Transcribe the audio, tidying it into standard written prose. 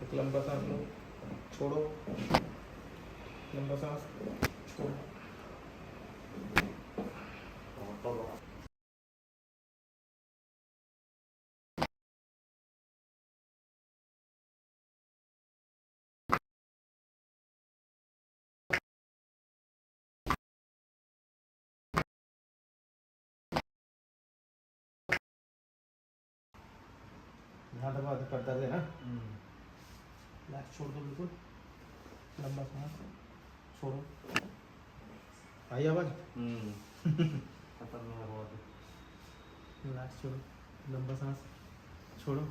एक लंबा सांस लो, छोड़ो, लंबा सांस छोड़ो। यहाँ दबा दे, कर दर्द है ना। रिलैक्स, छोड़ दो बिल्कुल, लंबा सांस छोड़ो। आई आवाज? खतरनाक बहुत है। रिलैक्स, छोड़ो, लंबा सांस छोड़ो।